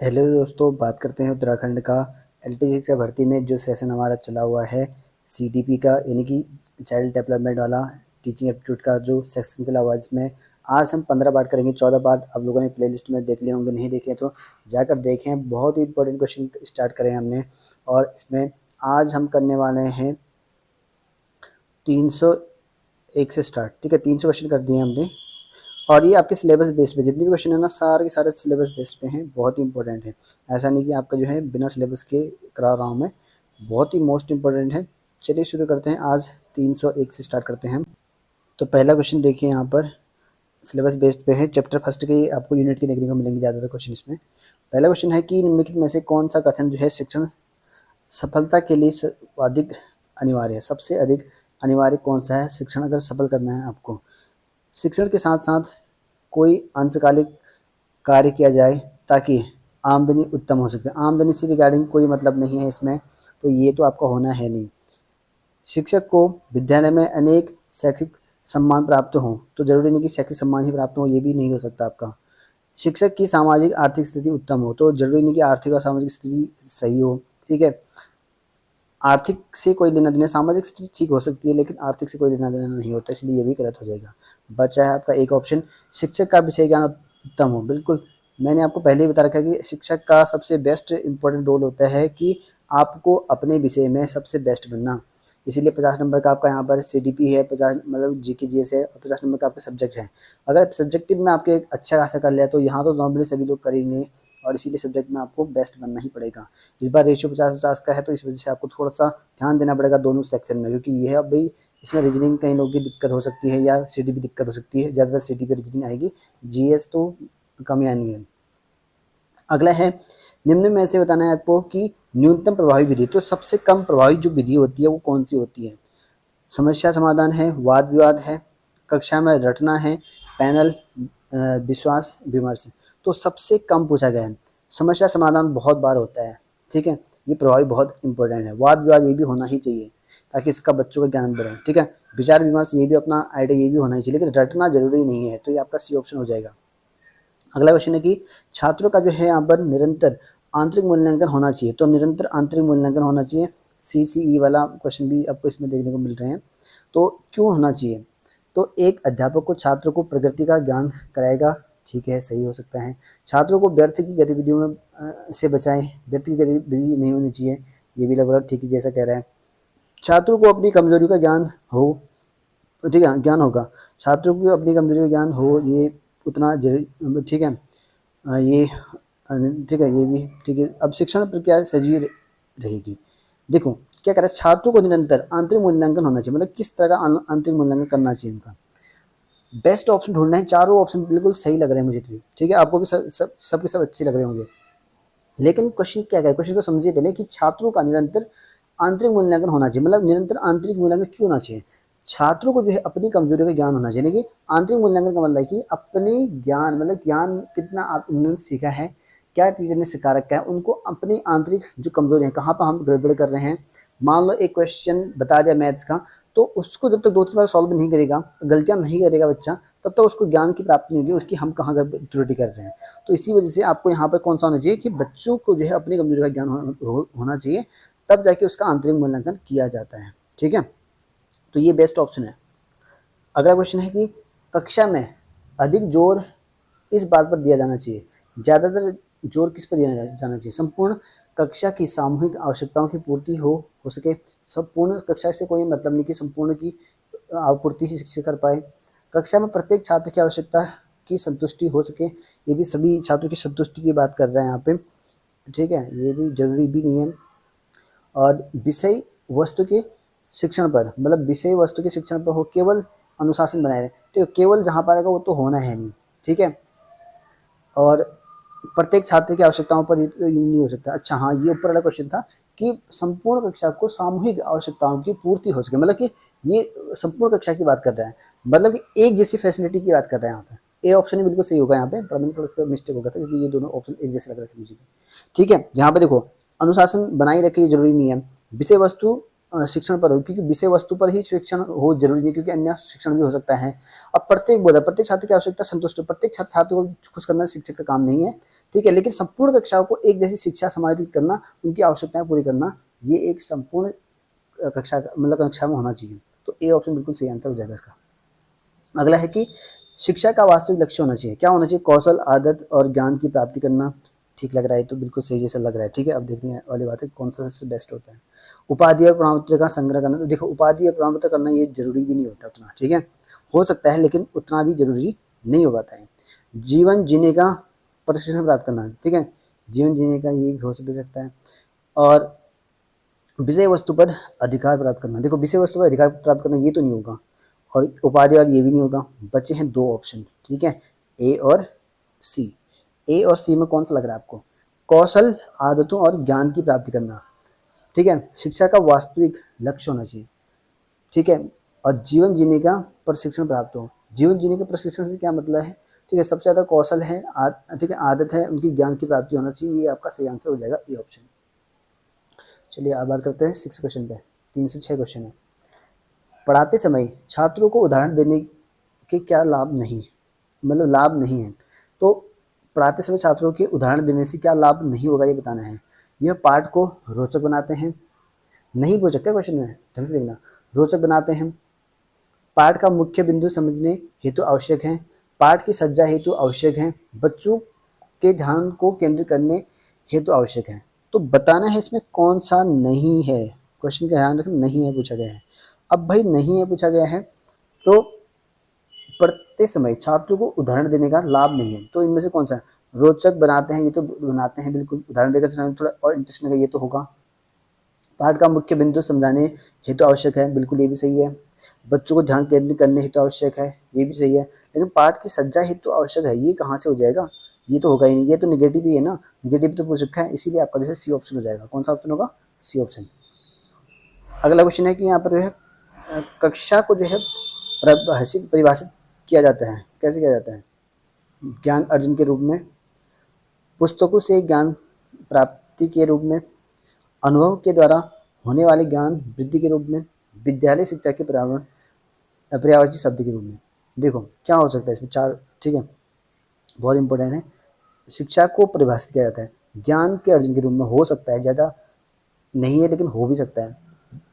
Hello दोस्तों, बात करते हैं उत्तराखंड का एलटी शिक्षा भर्ती में जो सेशन हमारा चला हुआ है सीडीपी का, यानी कि चाइल्ड डेवलपमेंट वाला टीचिंग एप्टीट्यूड का जो सेक्शन चला हुआ है, जिसमें आज हम 15 पार्ट करेंगे। 14 पार्ट आप लोगों ने प्लेलिस्ट में देख लिए होंगे, नहीं देखे तो जाकर देखें। बहुत ही इंपॉर्टेंट क्वेश्चन स्टार्ट करें हमने, और इसमें आज हम करने वाले हैं 301 से स्टार्ट। ठीक है, 300 क्वेश्चन कर दिए हमने, और ये आपके सिलेबस बेस्ड पे जितने भी क्वेश्चन है ना, सारे के सारे सिलेबस बेस्ड पे हैं। बहुत ही इंपॉर्टेंट है, ऐसा नहीं कि आपका जो है बिना सिलेबस के करा रहा हूँ मैं। बहुत ही मोस्ट इंपॉर्टेंट है। चलिए शुरू करते हैं। आज 301 से स्टार्ट करते हैं हम। तो पहला क्वेश्चन देखिए, यहाँ पर सिलेबस बेस्ड पे है। चैप्टर फर्स्ट के आपको यूनिट के देखने को मिलेंगे ज़्यादातर क्वेश्चन इसमें। पहला क्वेश्चन है कि निम्नलिखित में से कौन सा कथन जो है शिक्षण सफलता के लिए अधिक अनिवार्य है। सबसे अधिक अनिवार्य कौन सा है शिक्षण अगर सफल करना है आपको। शिक्षण के साथ साथ कोई अंशकालिक कार्य किया जाए ताकि आमदनी उत्तम हो सके। आमदनी से रिगार्डिंग कोई मतलब नहीं है इसमें, तो ये तो आपका होना है नहीं। शिक्षक को विद्यालय में अनेक शैक्षिक सम्मान प्राप्त हों, तो जरूरी नहीं कि शैक्षिक सम्मान ही प्राप्त हो, ये भी नहीं हो सकता आपका। शिक्षक की सामाजिक आर्थिक स्थिति उत्तम हो, तो जरूरी नहीं कि आर्थिक और सामाजिक स्थिति सही हो। ठीक है, आर्थिक से कोई लेना देना, सामाजिक स्थिति ठीक हो सकती है लेकिन आर्थिक से कोई लेना देना नहीं होता, इसलिए ये भी गलत हो जाएगा। बचा है आपका एक ऑप्शन, शिक्षक का विषय ज्ञान उत्तम हो। बिल्कुल, मैंने आपको पहले ही बता रखा है कि शिक्षक का सबसे बेस्ट इंपॉर्टेंट रोल होता है कि आपको अपने विषय में सबसे बेस्ट बनना। इसीलिए 50 नंबर का आपका यहाँ पर सीडीपी है, 50 मतलब जीके जीएस है, और 50 नंबर का आपका सब्जेक्ट है। अगर सब्जेक्टिव में आपके अच्छा खासा कर लिया तो यहाँ तो नॉर्मली सभी लोग करेंगे, और इसीलिए सब्जेक्ट में आपको बेस्ट बनना ही पड़ेगा। इस बार रेशियो 50-50 का है, तो इस वजह से आपको थोड़ा सा ध्यान देना पड़ेगा दोनों सेक्शन में, क्योंकि ये है भाई, इसमें रीजनिंग कई लोगों की दिक्कत हो सकती है या सीडी भी दिक्कत हो सकती है। ज़्यादातर सीडी पे रीजनिंग आएगी, जीएस तो कम या नहीं है। अगला है, निम्न में से बताना है आपको कि न्यूनतम प्रभावी विधि। तो सबसे कम प्रभावी जो विधि होती है वो कौन सी होती है। समस्या समाधान है, वाद विवाद है, कक्षा में रटना है, पैनल विश्वास विमर्श। तो सबसे कम पूछा गया है। समस्या समाधान बहुत बार होता है, ठीक है, ये प्रभावी बहुत इंपॉर्टेंट है। वाद विवाद ये भी होना ही चाहिए ताकि इसका बच्चों का ज्ञान बढ़े। ठीक है, विचार विमर्श ये भी अपना आइडिया ये भी होना ही चाहिए, लेकिन रटना जरूरी नहीं है, तो ये आपका सी ऑप्शन हो जाएगा। अगला क्वेश्चन है कि छात्रों का जो है यहाँ पर निरंतर आंतरिक मूल्यांकन होना चाहिए। तो निरंतर आंतरिक मूल्यांकन होना चाहिए। सीसीई वाला क्वेश्चन भी आपको इसमें देखने को मिल रहे हैं। तो क्यों होना चाहिए, तो एक अध्यापक को छात्रों को प्रकृति का ज्ञान कराएगा। ठीक है, सही हो सकता है। छात्रों को व्यर्थ की गतिविधियों में से बचाएं, व्यर्थ की गतिविधि नहीं होनी चाहिए, ये भी लगभग ठीक है जैसा कह रहा है। छात्रों को अपनी कमजोरी का ज्ञान हो, ठीक है, ज्ञान होगा। छात्रों को अपनी कमजोरी का ज्ञान हो, ये उतना जरूरी, ठीक है। ये ठीक है, ये भी ठीक है। अब शिक्षण प्रक्रिया सजीव रहेगी। देखो क्या कह रहा है, छात्रों को निरंतर आंतरिक मूल्यांकन होना चाहिए, मतलब किस तरह का आंतरिक मूल्यांकन करना चाहिए उनका। बेस्ट ऑप्शन ढूंढना है। चारों ऑप्शन बिल्कुल सही लग रहे हैं मुझे तो, ठीक है, आपको भी सब के सब अच्छे लग रहे होंगे। लेकिन क्वेश्चन क्या है, क्वेश्चन को समझिए पहले कि छात्रों का निरंतर आंतरिक मूल्यांकन होना चाहिए, मतलब निरंतर आंतरिक मूल्यांकन क्यों होना चाहिए। छात्रों को जो है अपनी कमजोरी का ज्ञान होना चाहिए, कि आंतरिक मूल्यांकन का मतलब है कि अपने ज्ञान, मतलब ज्ञान कितना आप उन्होंने सीखा है, क्या टीचर ने सिखा रखा है, उनको अपनी आंतरिक जो कमजोरी है, कहाँ पर हम गड़बड़ कर रहे हैं। मान लो एक क्वेश्चन बता दिया मैथ्स का, तो उसको जब तक 2-3 बार सॉल्व नहीं करेगा, गलतियां नहीं करेगा बच्चा, तब तक उसको ज्ञान की प्राप्ति नहीं होगी, उसकी हम कहाँ त्रुटि कर रहे हैं। तो इसी वजह से आपको यहाँ पर कौन सा होना चाहिए कि बच्चों को जो है अपनी कमजोरी का ज्ञान होना चाहिए, तब जाके उसका आंतरिक मूल्यांकन किया जाता है। ठीक है, तो ये बेस्ट ऑप्शन है। अगला क्वेश्चन है कि कक्षा में अधिक जोर इस बात पर दिया जाना चाहिए। ज़्यादातर जोर किस पर दिया जाना चाहिए। संपूर्ण कक्षा की सामूहिक आवश्यकताओं की पूर्ति हो सके। संपूर्ण कक्षा से कोई मतलब नहीं कि संपूर्ण की आपूर्ति ही शिक्षक कर पाए। कक्षा में प्रत्येक छात्र की आवश्यकता की संतुष्टि हो सके, ये भी सभी छात्रों की संतुष्टि की बात कर रहे हैं यहाँ पे। ठीक है, ये भी जरूरी भी नहीं है। और विषय वस्तु के शिक्षण पर, मतलब विषय वस्तु के शिक्षण पर हो, केवल अनुशासन बनाए रहे। तो केवल जहाँ पर आएगा वो तो होना है नहीं, ठीक है। और प्रत्येक छात्र की आवश्यकताओं पर ये नहीं हो सकता। अच्छा हाँ, ये ऊपर वाला क्वेश्चन था कि संपूर्ण कक्षा को सामूहिक आवश्यकताओं की पूर्ति हो सके, मतलब कि ये संपूर्ण कक्षा की बात कर रहा है, मतलब कि एक जैसी फैसिलिटी की बात कर रहे हैं यहाँ पे। ए ऑप्शन ही बिल्कुल सही होगा यहाँ पे, पर थोड़ा सा मिस्टेक हो गया था क्योंकि ये दोनों ऑप्शन एक जैसे लग रहे थे मुझे। ठीक है, यहाँ पे देखो अनुशासन बनाए रखे जरूरी नहीं है। विषय वस्तु शिक्षण पर हो, क्योंकि विषय वस्तु पर ही शिक्षण हो जरूरी नहीं, क्योंकि अन्य शिक्षण भी हो सकता है। अब प्रत्येक बोधा, प्रत्येक छात्र की आवश्यकता संतुष्ट हो, प्रत्येक छात्र को खुश करना शिक्षक का काम नहीं है, ठीक है, लेकिन संपूर्ण कक्षाओं को एक जैसी शिक्षा समाहित करना, उनकी आवश्यकताएं पूरी करना, ये एक संपूर्ण कक्षा मतलब कक्षा में होना चाहिए। तो ए ऑप्शन बिल्कुल सही आंसर हो जाएगा इसका। अगला है कि शिक्षा का वास्तविक लक्ष्य होना चाहिए, क्या होना चाहिए? कौशल, आदत और ज्ञान की प्राप्ति करना। ठीक लग रहा है, तो बिल्कुल सही जैसा लग रहा है, ठीक है। अब देखते हैं वाली बात है कौन सा सबसे बेस्ट होता है। उपाधि और प्रमाण पत्र का संग्रह करना, तो देखो उपाधि और प्रमाण पत्र करना ये जरूरी भी नहीं होता उतना, ठीक है, हो सकता है लेकिन उतना भी जरूरी नहीं हो पाता है। जीवन जीने का प्रशिक्षण प्राप्त करना, ठीक है, जीवन जीने का ये भी हो सकता है। और विषय वस्तु पर अधिकार प्राप्त करना, देखो विषय वस्तु पर अधिकार प्राप्त करना ये तो नहीं होगा, और उपाधि और ये भी नहीं होगा। बचे हैं दो ऑप्शन, ठीक है, ए और सी। ए और सी में कौन सा लग रहा है आपको? कौशल, आदतों और ज्ञान की प्राप्ति करना, ठीक है, शिक्षा का वास्तविक लक्ष्य होना चाहिए, ठीक है, और जीवन जीने का प्रशिक्षण प्राप्त हो। जीवन जीने के प्रशिक्षण से क्या मतलब है? ठीक है, सबसे ज़्यादा कौशल है, ठीक है, आदत है, उनकी ज्ञान की प्राप्ति होना चाहिए, ये आपका सही आंसर हो जाएगा, ए ऑप्शन। चलिए अब बात करते हैं 6 क्वेश्चन पे। 3 से 6 क्वेश्चन है। पढ़ाते समय छात्रों को उदाहरण देने के क्या लाभ नहीं, मतलब लाभ नहीं है, तो पढ़ाते समय छात्रों के उदाहरण देने से क्या लाभ नहीं होगा ये बताना है। यह पाठ को रोचक बनाते हैं, नहीं पूछ सकते क्वेश्चन में, ढंग से देखना, रोचक बनाते हैं, पाठ का मुख्य बिंदु समझने हेतु आवश्यक है, पाठ की सज्जा हेतु आवश्यक है, बच्चों के ध्यान को केंद्रित करने हेतु आवश्यक है। तो बताना है इसमें कौन सा नहीं है, क्वेश्चन का ध्यान रखना, नहीं है पूछा गया है। अब भाई नहीं है पूछा गया है, तो पढ़ते समय छात्रों को उदाहरण देने का लाभ नहीं है, तो इनमें से कौन सा है? रोचक बनाते हैं, ये तो बनाते हैं बिल्कुल, उदाहरण देकर थोड़ा और इंटरेस्टिंग है, ये तो होगा। पाठ का मुख्य बिंदु समझाने हेतु आवश्यक है, बिल्कुल ये भी सही है। बच्चों को ध्यान केंद्रित करने हेतु आवश्यक है, ये भी सही है। लेकिन पाठ की सज्जा हेतु आवश्यक है, ये कहाँ से हो जाएगा? ये तो होगा ही नहीं, ये तो निगेटिव ही है ना, निगेटिव तो पूछ रखा है, इसीलिए आपका जो है सी ऑप्शन हो जाएगा। कौन सा ऑप्शन होगा? C option. अगला क्वेश्चन है कि यहाँ पर जो है कक्षा को जो है परिभाषित किया जाता है, कैसे किया जाता है? ज्ञान अर्जन के रूप में, पुस्तकों से ज्ञान प्राप्ति के रूप में, अनुभव के द्वारा होने वाले ज्ञान वृद्धि के रूप में, विद्यालय शिक्षा के पर्यायवाची शब्द के रूप में। देखो क्या हो सकता है इसमें चार, ठीक है, बहुत इंपॉर्टेंट है। शिक्षा को परिभाषित किया जाता है ज्ञान के अर्जन के रूप में, हो सकता है, ज़्यादा नहीं है लेकिन हो भी सकता है।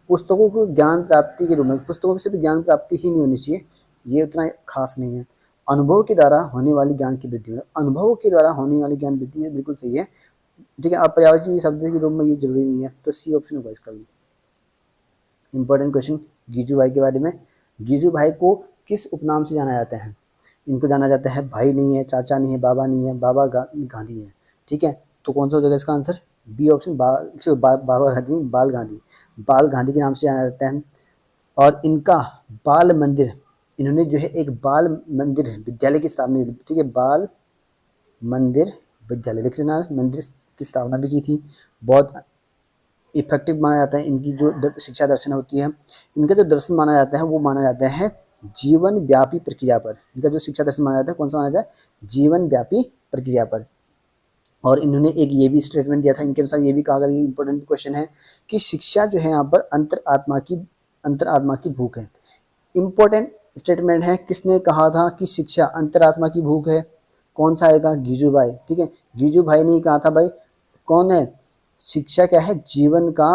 पुस्तकों को ज्ञान प्राप्ति के रूप में, पुस्तकों से भी ज्ञान प्राप्ति ही नहीं होनी चाहिए, ये उतना खास नहीं है। अनुभव के द्वारा होने वाली ज्ञान की वृद्धि में, अनुभव के द्वारा होने वाली ज्ञान वृद्धि है, बिल्कुल सही है, ठीक है। अब पर्यायवाची शब्द के रूप में ये जरूरी नहीं है, तो सी ऑप्शन होगा इसका भी। इंपॉर्टेंट क्वेश्चन गीजू भाई के बारे में। गीजू भाई को किस उपनाम से जाना जाता है? इनको जाना जाता है भाई नहीं है, चाचा नहीं है, बाबा नहीं है, बाबा गांधी है, ठीक है, तो कौन सा हो जाएगा इसका आंसर? बी ऑप्शन, बाबा गांधी, बाल गांधी, बाल गांधी के नाम से जाना जाता है। और इनका बाल मंदिर, इन्होंने जो है एक बाल मंदिर विद्यालय की स्थापना की, ठीक है, बाल मंदिर विद्यालय, देख लेना, मंदिर की स्थापना भी की थी। बहुत इफेक्टिव माना जाता है, इनकी जो शिक्षा दर्शन होती है, इनका जो दर्शन माना जाता है वो माना जाता है जीवन व्यापी प्रक्रिया पर। इनका जो शिक्षा दर्शन माना जाता है कौन सा माना जाता है? जीवन व्यापी प्रक्रिया पर। और इन्होंने एक ये भी स्टेटमेंट दिया था, इनके अनुसार ये भी कहा गया, ये इंपॉर्टेंट क्वेश्चन है कि शिक्षा जो है यहाँ पर अंतरात्मा की भूख है। इंपॉर्टेंट स्टेटमेंट है, किसने कहा था कि शिक्षा अंतरात्मा की भूख है? कौन सा आएगा? गीजू भाई, ठीक है, गीजू भाई ने कहा था भाई। कौन है? शिक्षा क्या है? जीवन का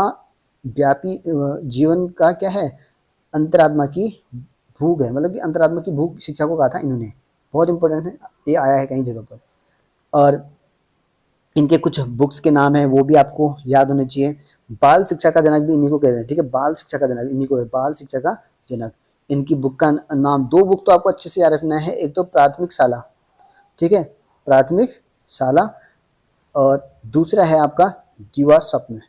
व्यापी, जीवन का क्या है? अंतरात्मा की भूख है, मतलब कि अंतरात्मा की भूख शिक्षा को कहा था इन्होंने, बहुत इंपॉर्टेंट है, ये आया है कहीं जगह पर। और इनके कुछ बुक्स के नाम है वो भी आपको याद होने चाहिए। बाल शिक्षा का जनक भी इन्हीं को कहते हैं, ठीक है, बाल शिक्षा का जनक इन्हीं को है, बाल शिक्षा का जनक। इनकी बुक का नाम, दो बुक तो आपको अच्छे से याद रखना है, एक तो प्राथमिक शाला, ठीक है, प्राथमिक शाला, और दूसरा है आपका दीवा स्वप्न।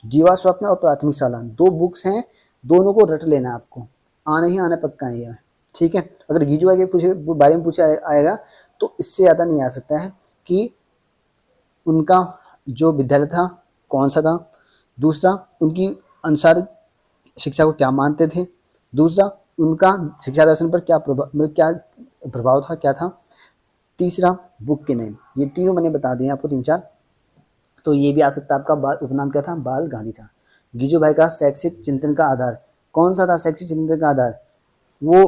दीवा स्वप्न और प्राथमिक शाला, दो बुक्स हैं, दोनों को रट लेना आपको, आना ही आना पक्का है, ठीक है। अगर गीजू के बारे में पूछा आएगा तो इससे ज़्यादा नहीं आ सकता है कि उनका जो विद्यालय था कौन सा था, दूसरा उनकी अनुसार शिक्षा को क्या मानते थे, दूसरा उनका शिक्षा दर्शन पर क्या प्रभाव था, क्या था, तीसरा बुक के नेम, ये तीनों मैंने बता दिए आपको, 3-4। तो ये भी आ सकता है आपका उपनाम क्या था? बाल गांधी था, गीजूभाई का शैक्षिक चिंतन का आधार कौन सा था? शैक्षिक चिंतन का आधार वो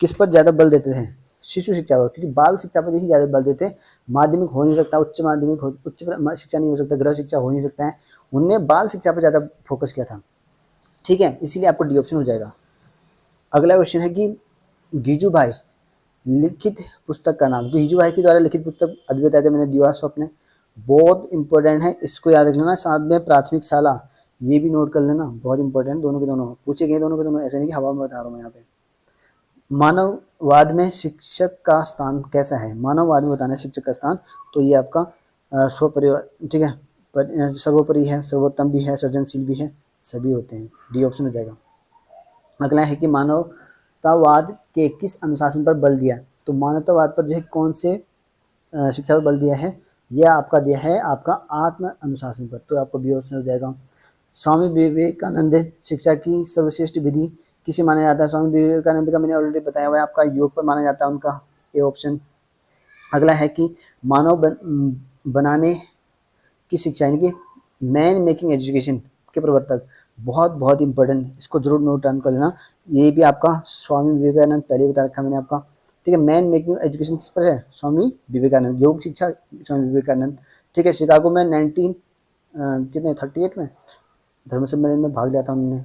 किस पर ज्यादा बल देते थे? शिशु शिक्षा पर, क्योंकि बाल शिक्षा पर ही ज्यादा बल देते हैं। माध्यमिक हो नहीं सकता, उच्च माध्यमिक उच्च शिक्षा नहीं हो सकता, गृह शिक्षा हो नहीं सकता है, उनने बाल शिक्षा पर ज्यादा फोकस किया था। ठीक है, इसीलिए आपको डी ऑप्शन हो जाएगा। अगला क्वेश्चन है कि गीजूभाई लिखित पुस्तक का नाम, गीजूभाई के द्वारा लिखित पुस्तक अभी बताया था मैंने, दीवार स्वप्न, बहुत इंपॉर्टेंट है, इसको याद रख लेना। साथ में प्राथमिक शाला, ये भी नोट कर लेना, बहुत इंपॉर्टेंट, दोनों के दोनों पूछे गए, दोनों के दोनों, ऐसा नहीं कि हवा में बता रहा हूँ मैं यहाँ पे। मानववाद में शिक्षक का स्थान कैसा है? मानववाद में बताना है शिक्षक का स्थान, तो ये आपका स्वपरिवार, ठीक है, सर्वोपरि है, सर्वोत्तम भी है, सृजनशील भी है, सभी होते हैं, डी ऑप्शन हो जाएगा। अगला है कि मानवतावाद के किस अनुशासन पर बल दिया? तो मानवतावाद पर जो है कौन से शिक्षा पर बल दिया है? यह आपका दिया है आपका आत्म अनुशासन पर, तो आपको बी ऑप्शन हो जाएगा। स्वामी विवेकानंद शिक्षा की सर्वश्रेष्ठ विधि किसे माना जाता है? स्वामी विवेकानंद का मैंने ऑलरेडी बताया हुआ है, आपका योग पर माना जाता है उनका, ए ऑप्शन। अगला है कि मानव बनाने की शिक्षा, यानी कि मैन मेकिंग एजुकेशन के प्रवर्तक, बहुत बहुत इंपॉर्टेंट, इसको जरूर नोट डाउन कर लेना। ये भी आपका स्वामी विवेकानंद, पहले बता रखा मैंने आपका, ठीक है। मैन मेकिंग एजुकेशन किस पर है? स्वामी विवेकानंद, योग शिक्षा स्वामी विवेकानंद, ठीक है। शिकागो में 1938 में धर्म सम्मेलन में भाग लिया था उन्होंने,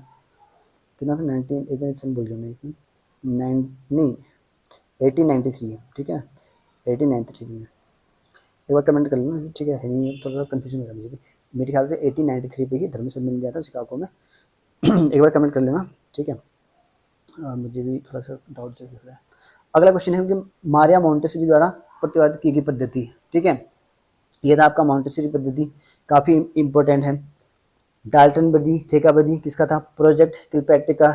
कितना था 19, एक मिनट भूल गया मैं, 1893 है, ठीक है, 1893 में, एक बार कमेंट कर लेना, ठीक है नहीं थोड़ा कंफ्यूजन हो रहा है मुझे भी, मेरे ख्याल से 1893 पे ही धर्म सम्मेलन लिया था शिकागो में। एक बार कमेंट कर लेना, ठीक है, मुझे भी थोड़ा सा डाउट दिख रहा है। अगला क्वेश्चन है कि मारिया मोंटेसरी द्वारा प्रतिपादित की गई पद्धति, ठीक है, ये था आपका मोंटेसरी पद्धति, काफ़ी इंपॉर्टेंट है। डाल्टन विधि, ठेका विधि किसका था? प्रोजेक्ट किलपैट्रिक का,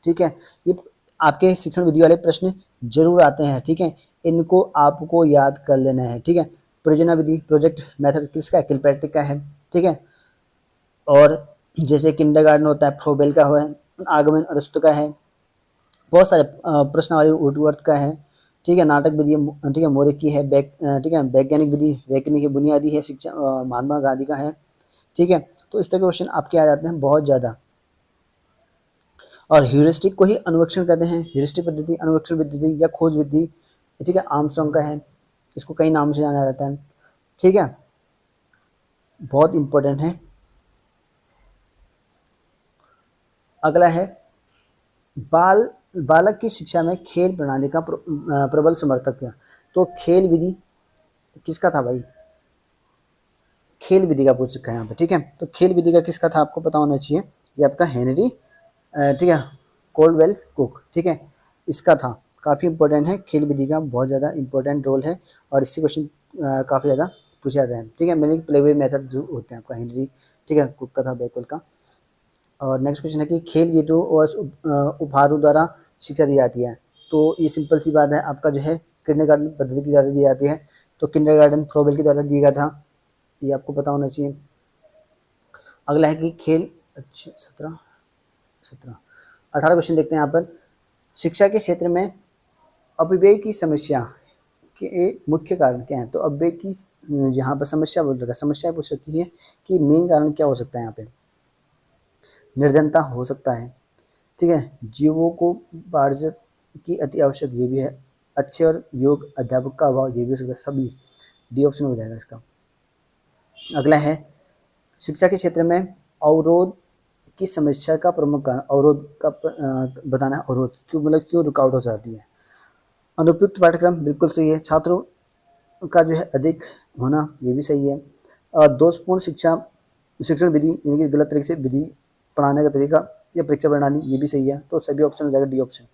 ठीक है। ये आपके शिक्षण विधि वाले प्रश्न जरूर आते हैं, ठीक है, इनको आपको याद कर लेना है, ठीक है। परियोजना विधि, प्रोजेक्ट मेथड किसका है? किलपैट्रिक का है, ठीक है। और जैसे किंडरगार्टन होता है, फ्रोबेल का है, आगमन अरस्तु का है, बहुत सारे प्रश्नावली वुडवर्थ का है, ठीक है। नाटक विधि, ठीक है, मोरिक की है, ठीक है। वैज्ञानिक विधि, वैज्ञानिक बुनियादी है शिक्षा, महात्मा गांधी का है, ठीक है। तो इस तरह के क्वेश्चन आपके आ जाते हैं बहुत ज़्यादा। और ह्यूरिस्टिक को ही अनुवेक्षण कहते हैं, ह्यूरिस्टिक पद्धति, अनुवेक्षण विधि या खोज विधि, ठीक है, आर्मस्ट्रांग का है, इसको कई नाम से जाना जाता है, ठीक है, बहुत इंपॉर्टेंट है। अगला है बालक की शिक्षा में खेल प्रणाली का प्रबल समर्थक है, तो खेल विधि किसका था भाई? खेल विधि का पूछ रखा है यहाँ पे, ठीक है। तो खेल विधि का किसका था आपको पता होना चाहिए, ये आपका हेनरी, ठीक है, कोल्डवेल कुक, ठीक है, इसका था। काफ़ी इंपॉर्टेंट है, खेल विधि का बहुत ज़्यादा इंपॉर्टेंट रोल है, और इससे क्वेश्चन काफ़ी ज़्यादा पूछा जाता है, ठीक है। मैंने प्लेवे मेथड जो होते हैं आपका हेनरी, ठीक है, कुक का था, बैकवेल का। और नेक्स्ट क्वेश्चन है कि खेल गेटों और उपहारों द्वारा शिक्षा दी जाती है, तो ये सिंपल सी बात है, आपका जो है किंडरगार्टन पद्धति के द्वारा दी जाती है, तो किंडरगार्टन फ्रोबेल के द्वारा दिया गया था, ये आपको पता होना चाहिए। अगला है कि खेल, अच्छा 18 क्वेश्चन देखते हैं यहाँ पर। शिक्षा के क्षेत्र में अपव्यय की समस्या के मुख्य कारण क्या है? तो अपव्यय की यहाँ पर समस्या बोल रखा है, समस्या पूछ रखी है कि मेन कारण क्या हो सकता है यहाँ पे? निर्धनता हो सकता है, ठीक है, जीवों को बार्जत की अति आवश्यक, ये भी है, अच्छे और योग अध्यापक का अभाव, ये भी हो सकता है, सभी, डी ऑप्शन हो जाएगा इसका। अगला है शिक्षा के क्षेत्र में अवरोध की समस्या का प्रमुख कारण, अवरोध का बताना है, अवरोध क्यों, मतलब क्यों रुकावट हो जाती है? अनुपयुक्त पाठ्यक्रम, बिल्कुल सही है। छात्रों का जो है अधिक होना, ये भी सही है। और दोषपूर्ण शिक्षण विधि, यानी कि गलत तरीके से विधि पढ़ाने का तरीका या परीक्षा प्रणाली, ये भी सही है, तो सभी ऑप्शन हो जाएगा, डी ऑप्शन।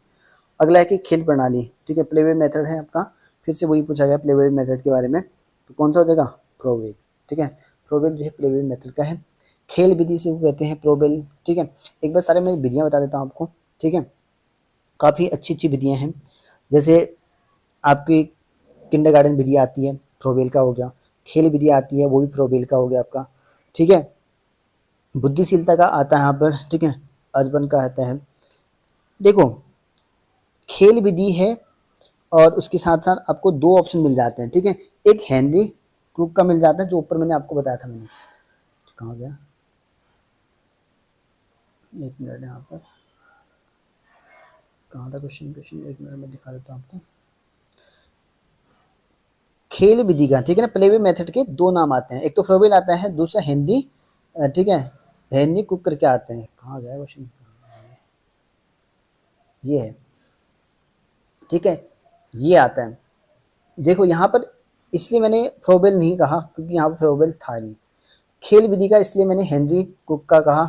अगला है कि खेल प्रणाली, ठीक है, प्लेवे मेथड है आपका, फिर से वही पूछा गया प्लेवे मेथड के बारे में, तो कौन सा हो जाएगा? प्रोवेल, ठीक है, प्रोवेल जो है प्लेवे मेथड का है। खेल विधि से वो कहते हैं प्रोवेल, ठीक है। एक बार सारे मैं विधियाँ बता देता हूँ आपको, ठीक है, काफ़ी अच्छी अच्छी विधियाँ हैं, जैसे आपकी किंडरगार्टन विधि आती है, प्रोवेल का हो गया। खेल विधि आती है, वो भी प्रोवेल का हो गया आपका, ठीक है। बुद्धिशीलता का आता है यहाँ पर, ठीक है, अर्बन का आता है। देखो खेल विधि है, और उसके साथ साथ आपको दो ऑप्शन मिल जाते हैं, ठीक है। एक हेनरी क्रुक का मिल जाता है, जो ऊपर मैंने आपको बताया था, मैंने कहाँ गया, एक मिनट, यहाँ पर कहाँ था क्वेश्चन, एक मिनट में दिखा देता हूँ आपको। खेल विधि का, ठीक है ना, प्लेवे मेथड के दो नाम आते हैं, एक तो फ्रोबेल आता है, दूसरा हेनरी, ठीक है, हेनरी कुक करके आते हैं। कहाँ गया क्वेश्चन, ये है, ठीक है, ये आता है। देखो यहाँ पर इसलिए मैंने फ्रोबेल नहीं कहा क्योंकि यहाँ पर फ्रोबेल था नहीं। खेल विधि का इसलिए मैंने हेनरी कुक का कहा,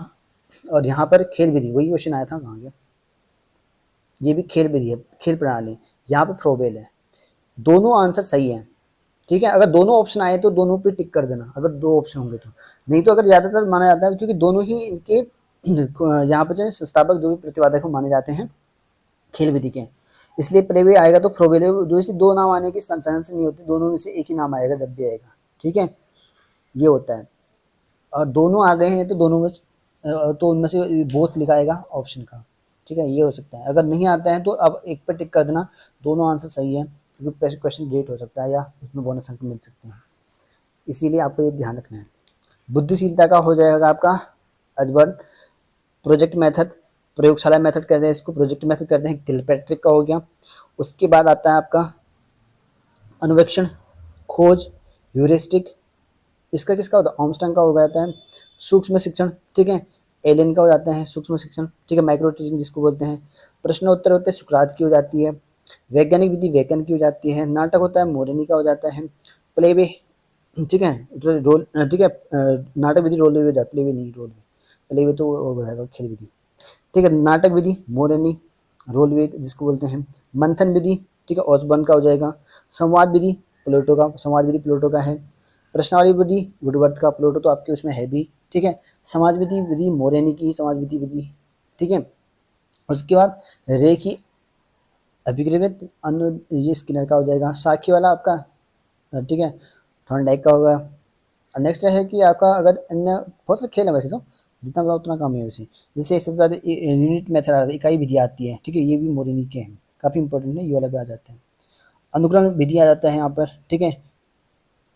और यहाँ पर खेल विधि, वही क्वेश्चन आया था, कहाँ गया, ये भी खेल विधि है, खेल प्रणाली, यहाँ पर फ्रोबेल है। दोनों आंसर सही है, ठीक है। अगर दोनों ऑप्शन आए तो दोनों पे टिक कर देना, अगर दो ऑप्शन होंगे तो। नहीं तो अगर ज़्यादातर माना जाता है क्योंकि दोनों ही इनके यहाँ पर जो है संस्थापक जो भी प्रतिपादक हो माने जाते हैं खेल विधि के, इसलिए प्लेवे आएगा तो फ्रोबेले, दो से दो नाम आने की चांस नहीं होती, दोनों में से एक ही नाम आएगा जब भी आएगा, ठीक है, ये होता है। और दोनों आ गए हैं तो दोनों में तो उनमें से बोथ लिखाएगा ऑप्शन का, ठीक है, ये हो सकता है। अगर नहीं आता है तो अब एक पर टिक कर देना, दोनों आंसर सही है, क्योंकि क्वेश्चन लेट हो सकता है या उसमें बोनस अंक मिल सकते हैं, इसीलिए आपको ये ध्यान रखना है। बुद्धिशीलता का हो जाएगा आपका अजबर, प्रोजेक्ट मेथड, प्रयोगशाला मेथड कहते हैं इसको, प्रोजेक्ट मेथड कहते हैं, किलपैट्रिक का हो गया। उसके बाद आता है आपका अनुवेक्षण, खोज, ह्यूरिस्टिक, इसका किसका होता है, आर्मस्ट्रांग का हो जाता है। सूक्ष्म शिक्षण, ठीक है, एलियन का हो जाता है सूक्ष्म शिक्षण, ठीक है, माइक्रो टीचिंग जिसको बोलते हैं। प्रश्न उत्तर होते हैं सुकरात की हो जाती है। वैज्ञानिक विधि वैकन की हो जाती है। नाटक होता है मोरनी का हो जाता है। प्लेवे, ठीक है, रोल, ठीक है, नाटक विधि रोल हो जाती है, प्लेवे नहीं, रोल, प्लेवे तो हो जाएगा खेल विधि, ठीक है। नाटक विधि मोरनी, रोलवे जिसको बोलते हैं। मंथन विधि, ठीक है, ऑसबर्न का हो जाएगा। संवाद विधि प्लेटो का, संवाद विधि प्लेटो का है। प्रश्नावली विधि वुडवर्थ का, प्लेटो तो आपके उसमें है भी, ठीक है। समाज विधि विधि मोरेनी की समाज विधि, ठीक है। उसके बाद रेखी अभिग्रहित अनु, ये स्किनर का हो जाएगा। साखी वाला आपका, ठीक है, थॉर्नडाइक का होगा। नेक्स्ट है कि आपका अगर अन्य बहुत सारे खेल है वैसे तो, जितना बताओ उतना कम है वैसे। जैसे सबसे ज़्यादा यूनिट मेथड आता है, इकाई विधि आती है, ठीक है, ये भी मोरिनी के हैं, काफ़ी इंपॉर्टेंट है, ये वाला भी आ जाते हैं। अनुक्रम विधि आ जाता है यहाँ पर, ठीक है,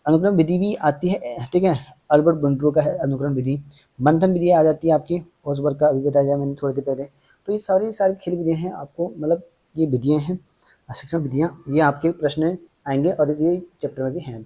अनुक्रम विधि भी आती है, ठीक है, अल्बर्ट बंड्रो का है अनुक्रम विधि। मंथन विधि आ जाती है आपकी, ओसबर्ग का अभी बताया मैंने थोड़ी देर पहले। तो ये सारी सारी खेल विधियाँ हैं, आपको मतलब ये विधियाँ हैं, शिक्षण विधियाँ, ये आपके प्रश्न आएंगे और ये चैप्टर में भी हैं।